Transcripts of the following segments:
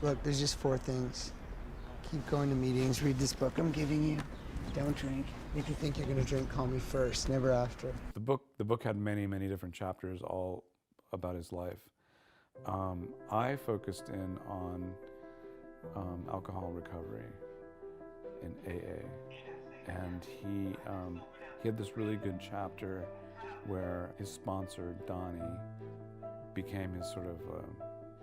Look, there's just 4 things. Keep going to meetings, read this book I'm giving you. Don't drink. If you think you're gonna drink, call me first, never after. The book had many, many different chapters, all about his life. I focused in on alcohol recovery in AA, and he had this really good chapter where his sponsor Donnie became his sort of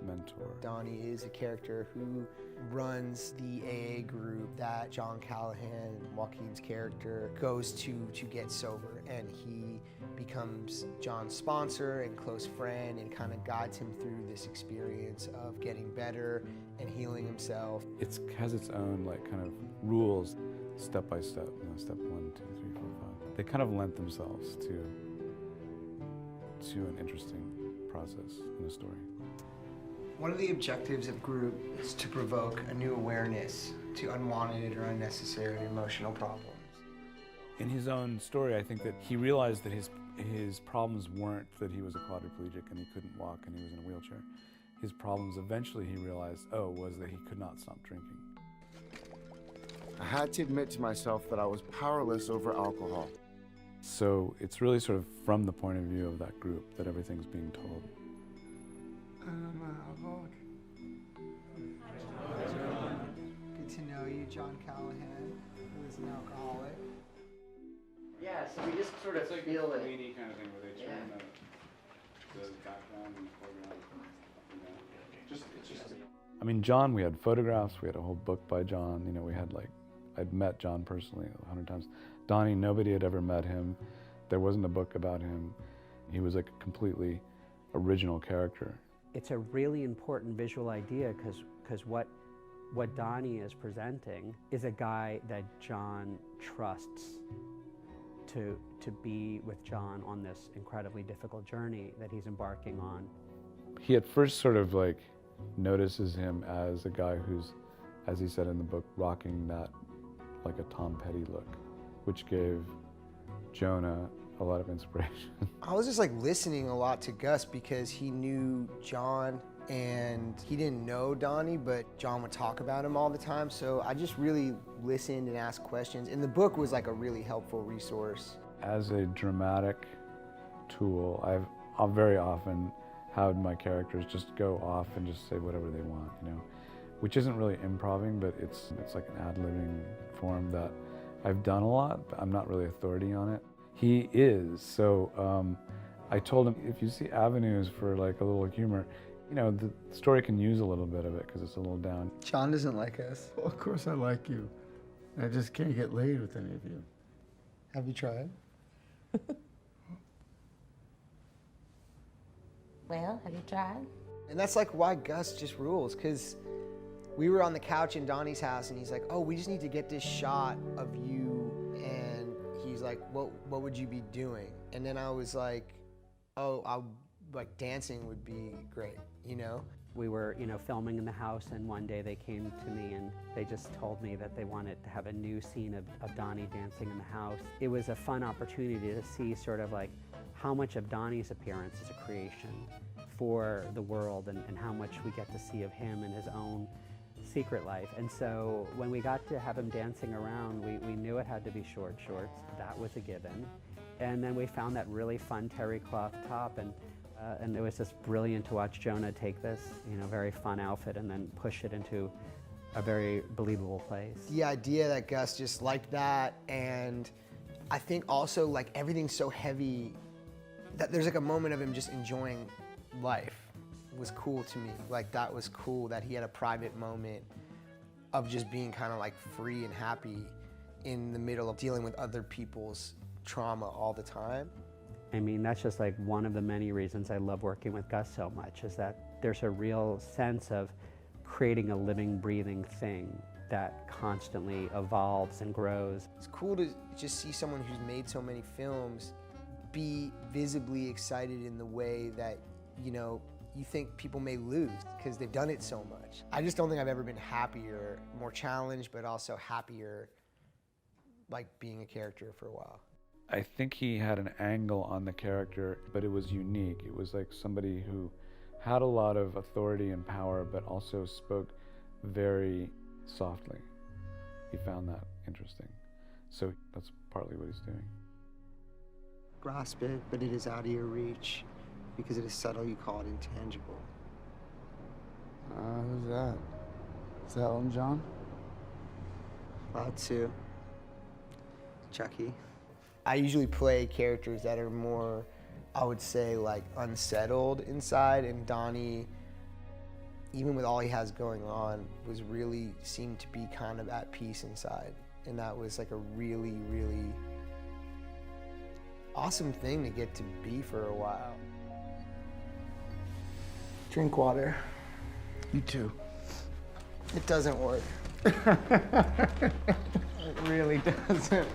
mentor. Donnie is a character who runs the AA group that John Callahan, Joaquin's character, goes to get sober, and he becomes John's sponsor and close friend and kind of guides him through this experience of getting better and healing himself. It has its own like kind of rules, step by step, step 1, 2, 3, 4, 5. They kind of lent themselves to an interesting process in a story. One of the objectives of group is to provoke a new awareness to unwanted or unnecessary emotional problems. In his own story, I think that he realized that his problems weren't that he was a quadriplegic and he couldn't walk and he was in a wheelchair. His problems, eventually he realized, was that he could not stop drinking. I had to admit to myself that I was powerless over alcohol. So it's really sort of from the point of view of that group that everything's being told. I'm an alcoholic. Good to know you, John Callahan, who is an alcoholic. Yeah, so we just sort of feel it. Weedy kind of thing where they turn the background and foreground. I mean, John, we had photographs, we had a whole book by John. We had I'd met John personally 100 times. Donnie, nobody had ever met him. There wasn't a book about him. He was like a completely original character. It's a really important visual idea because what Donnie is presenting is a guy that John trusts to be with John on this incredibly difficult journey that he's embarking on. He at first sort of notices him as a guy who's, as he said in the book, rocking that like a Tom Petty look, which gave Jonah a lot of inspiration. I was just listening a lot to Gus because he knew John and he didn't know Donnie, but John would talk about him all the time. So I just really listened and asked questions. And the book was a really helpful resource. As a dramatic tool, I've very often had my characters just go off and just say whatever they want, which isn't really improvising, but it's like an ad-libbing form that I've done a lot, but I'm not really authority on it. He is, so I told him, if you see avenues for a little humor, the story can use a little bit of it because it's a little down. John doesn't like us. Well, of course I like you. I just can't get laid with any of you. Have you tried? Well, have you tried? And that's why Gus just rules, because we were on the couch in Donnie's house and he's like, oh, we just need to get this shot of you, and he's like, what would you be doing? And then I was like, oh, dancing would be great, We were, filming in the house, and one day they came to me and they just told me that they wanted to have a new scene of Donnie dancing in the house. It was a fun opportunity to see sort of how much of Donnie's appearance is a creation for the world and how much we get to see of him and his own secret life. And so when we got to have him dancing around, we knew it had to be short shorts. That was a given. And then we found that really fun terry cloth top, and it was just brilliant to watch Jonah take this, very fun outfit and then push it into a very believable place. The idea that Gus just liked that, and I think also everything's so heavy that there's a moment of him just enjoying life was cool to me. That was cool that he had a private moment of just being kind of free and happy in the middle of dealing with other people's trauma all the time. I mean, that's just one of the many reasons I love working with Gus so much, is that there's a real sense of creating a living, breathing thing that constantly evolves and grows. It's cool to just see someone who's made so many films be visibly excited in the way that, you think people may lose because they've done it so much. I just don't think I've ever been happier, more challenged, but also happier, being a character for a while. I think he had an angle on the character, but it was unique. It was somebody who had a lot of authority and power, but also spoke very softly. He found that interesting. So that's partly what he's doing. Grasp it, but it is out of your reach. Because it is subtle, you call it intangible. Who's that? Is that Elton John? Cloud 2. Chucky. I usually play characters that are more, I would say, like unsettled inside, and Donnie, even with all he has going on, was really seemed to be kind of at peace inside. And that was like a really, really awesome thing to get to be for a while. Drink water. You too. It doesn't work. It really doesn't.